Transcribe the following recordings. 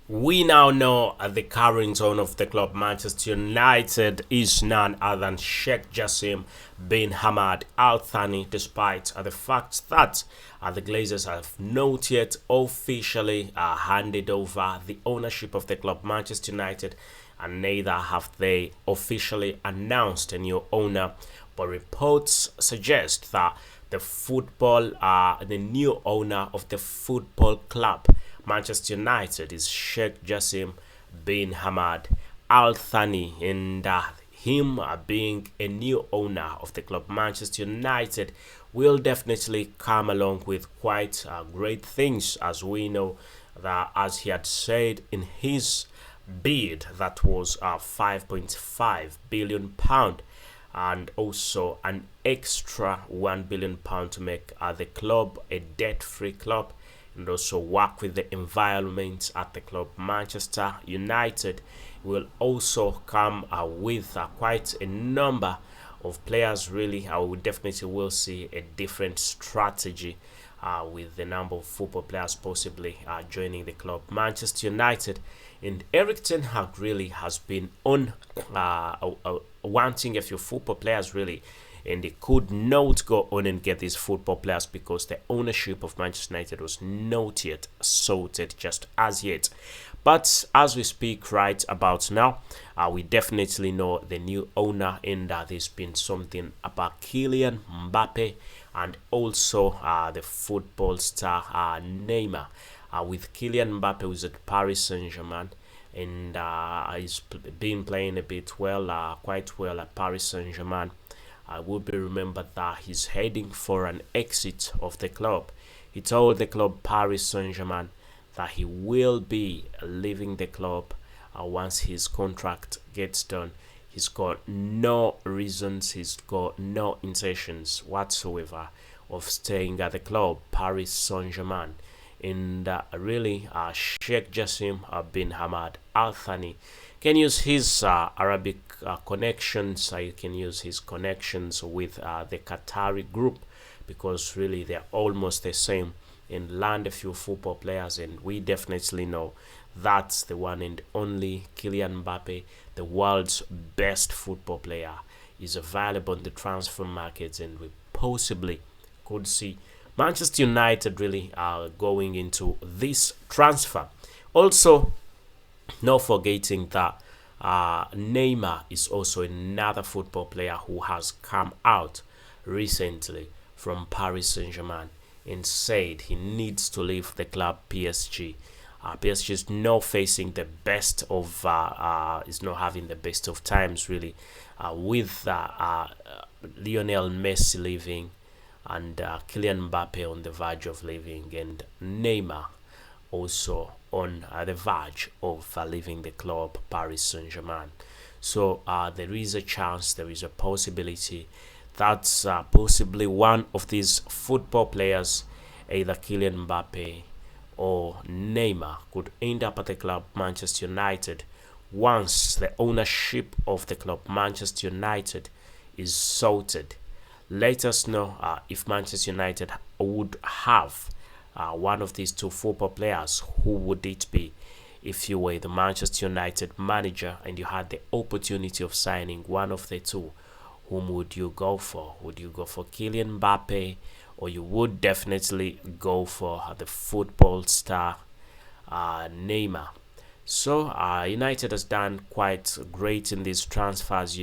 We now know the current owner of the club, Manchester United, is none other than Sheikh Jassim bin Hamad Al Thani, despite the fact that the Glazers have not yet officially handed over the ownership of the club, Manchester United, and neither have they officially announced a new owner. But reports suggest that the new owner of the football club, Manchester United, is Sheikh Jassim bin Hamad Al Thani, and him being a new owner of the club, Manchester United, will definitely come along with quite great things, as we know that, as he had said in his bid, that was 5.5 billion pound, and also an extra 1 billion pound to make the club a debt-free club, and also work with the environment at the club. Manchester United will also come with quite a number of players. Really, we definitely will see a different strategy with the number of football players possibly joining the club, Manchester United. And Eric Ten Hag really has been on wanting a few football players, really, and they could not go on and get these football players because the ownership of Manchester United was not yet sorted just as yet. But as we speak right about now, we definitely know the new owner, and there's been something about Kylian Mbappe and also the football star Neymar. With Kylian Mbappe, who's at Paris Saint-Germain, and he's been playing a bit well, quite well at Paris Saint-Germain. I will be remembered that he's heading for an exit of the club. He told the club Paris Saint-Germain that he will be leaving the club once his contract gets done. He's got no reasons, he's got no intentions whatsoever of staying at the club, Paris Saint-Germain. And really, Sheikh Jassim bin Hamad Al Thani can use his Arabic connections. You can use his connections with the Qatari group, because really they're almost the same, and land a few football players. And we definitely know that's the one and only Kylian Mbappe, the world's best football player, is available in the transfer markets, and we possibly could see Manchester United really going into this transfer. Also, not forgetting that Neymar is also another football player who has come out recently from Paris Saint-Germain and said he needs to leave the club PSG. PSG is not facing the best of, is not having the best of times, really, with Lionel Messi leaving, and Kylian Mbappe on the verge of leaving, and Neymar also on the verge of leaving the club, Paris Saint-Germain. So there is a chance, there is a possibility that possibly one of these football players, either Kylian Mbappe or Neymar, could end up at the club, Manchester United, once the ownership of the club, Manchester United, is sorted. Let us know if Manchester United would have one of these two football players. Who would it be? If you were the Manchester United manager and you had the opportunity of signing one of the two, whom would you go for? Would you go for Kylian Mbappe, or you would definitely go for the football star Neymar? So United has done quite great in these transfers,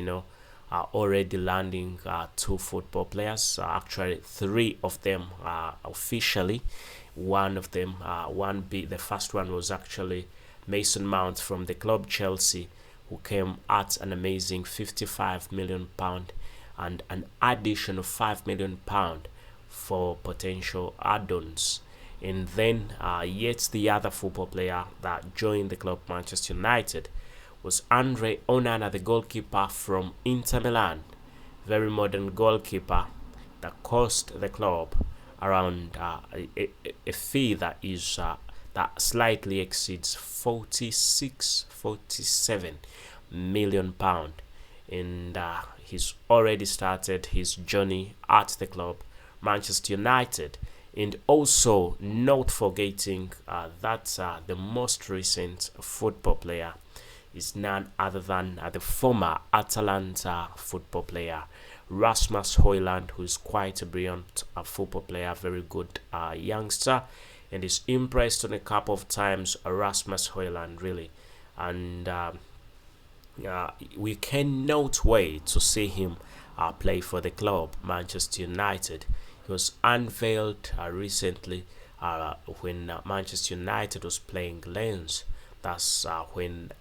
already landing two football players, actually three of them officially. One of them, the first one was actually Mason Mount from the club Chelsea, who came at an amazing 55 million pound, and an addition of 5 million pound for potential add-ons. And then yet the other football player that joined the club, Manchester United, was Andre Onana, the goalkeeper from Inter Milan. Very modern goalkeeper that cost the club around a fee that is that slightly exceeds 47 million pound. And he's already started his journey at the club, Manchester United, And also not forgetting that the most recent football player is none other than the former Atalanta football player Rasmus Højlund, who is quite a brilliant football player, very good youngster, and is impressed on a couple of times. Rasmus Højlund, really, and we cannot wait to see him play for the club Manchester United. He was unveiled recently when Manchester United was playing Lens. That's when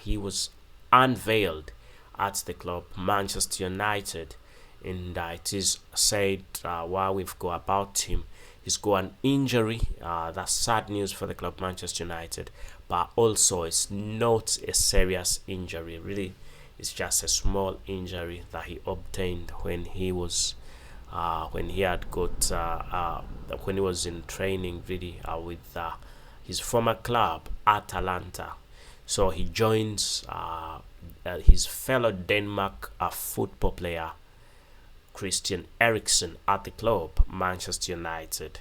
he was unveiled at the club Manchester United, and it is said while we've got about him, he's got an injury. That's sad news for the club Manchester United, but also it's not a serious injury. Really, it's just a small injury that he obtained when he had got when he was in training really with his former club Atalanta. So he joins his fellow Denmark football player Christian Eriksen at the club Manchester United.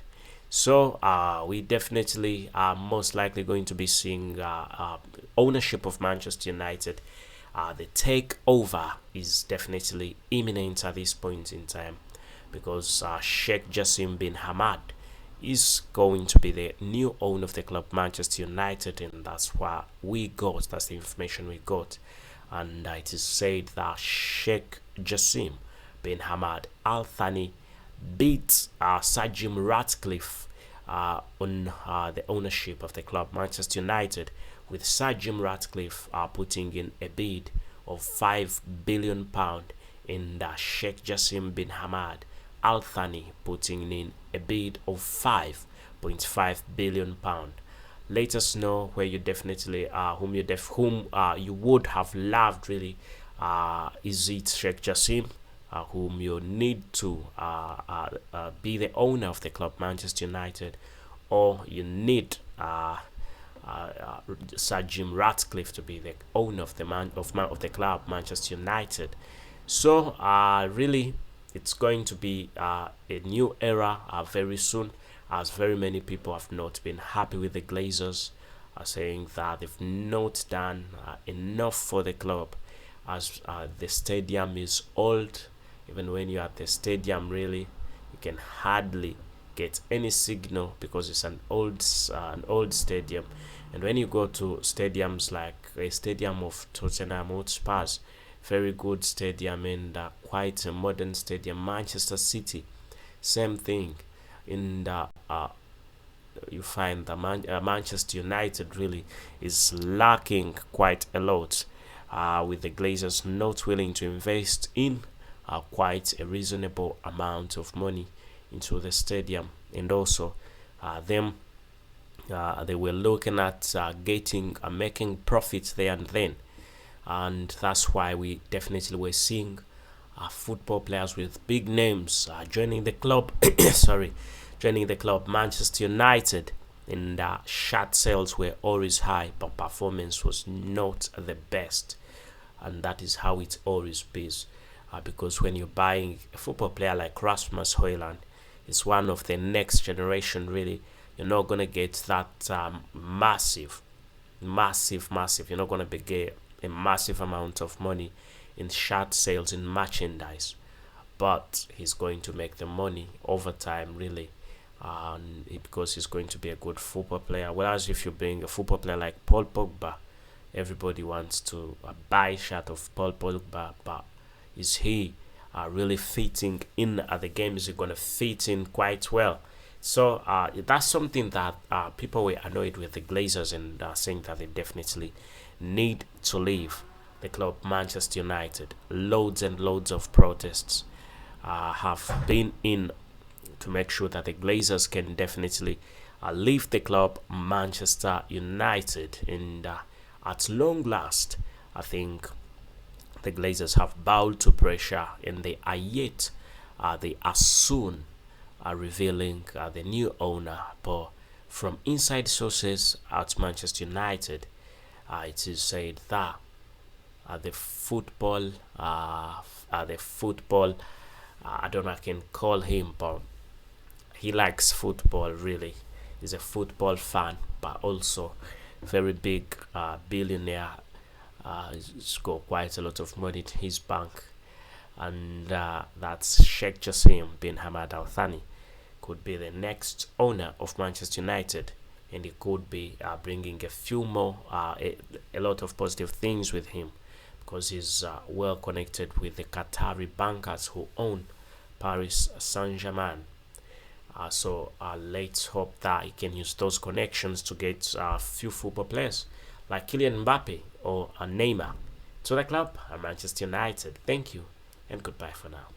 So we definitely are most likely going to be seeing ownership of Manchester United. The takeover is definitely imminent at this point in time, because Sheikh Jassim bin Hamad is going to be the new owner of the club Manchester United, and that's what we got. That's the information we got, and it is said that Sheikh Jassim bin Hamad Al Thani beat Sir Jim Ratcliffe on the ownership of the club Manchester United, with Sir Jim Ratcliffe putting in a bid of £5 billion, and Sheikh Jassim bin Hamad Al Thani putting in a bid of £5.5 billion. Let us know where you definitely whom you would have loved really. Is it Sheikh Jassim, whom you need to be the owner of the club Manchester United, or you need Sir Jim Ratcliffe to be the owner of the club Manchester United? So really, it's going to be a new era very soon, as very many people have not been happy with the Glazers, saying that they've not done enough for the club, as the stadium is old. Even when you're at the stadium, really, you can hardly get any signal because it's an old stadium. And when you go to stadiums like a stadium of Tottenham Hotspur, very good stadium, and quite a modern stadium, Manchester City, same thing. In the you find that Manchester United really is lacking quite a lot, with the Glazers not willing to invest in quite a reasonable amount of money into the stadium, and also they were looking at making profits there and then, and that's why we definitely were seeing football players with big names joining the club joining the club Manchester United, and shirt sales were always high, but performance was not the best, and that is how it always is, because when you're buying a football player like Rasmus Højlund, it's one of the next generation really. You're not gonna get that massive. You're not gonna get a massive amount of money in shirt sales, in merchandise, but he's going to make the money over time, really, because he's going to be a good football player. Whereas if you bring a football player like Paul Pogba, everybody wants to buy a shirt of Paul Pogba, but is he really fitting in at the game? Is he going to fit in quite well? So that's something that people were annoyed with the Glazers, and saying that they definitely need to leave the club Manchester United. Loads and loads of protests have been in to make sure that the Glazers can definitely leave the club Manchester United, and at long last, I think the Glazers have bowed to pressure, and they are soon revealing the new owner. But from inside sources at Manchester United, it is said that the football I don't know, I can call him, but he likes football really. He's a football fan, but also very big billionaire. He's got quite a lot of money in his bank, and that's Sheikh Jassim bin Hamad Al Thani. Could be the next owner of Manchester United, and he could be bringing a few more, a lot of positive things with him, because he's well connected with the Qatari bankers who own Paris Saint-Germain. So let's hope that he can use those connections to get a few football players like Kylian Mbappe or Neymar to the club at Manchester United. Thank you and goodbye for now.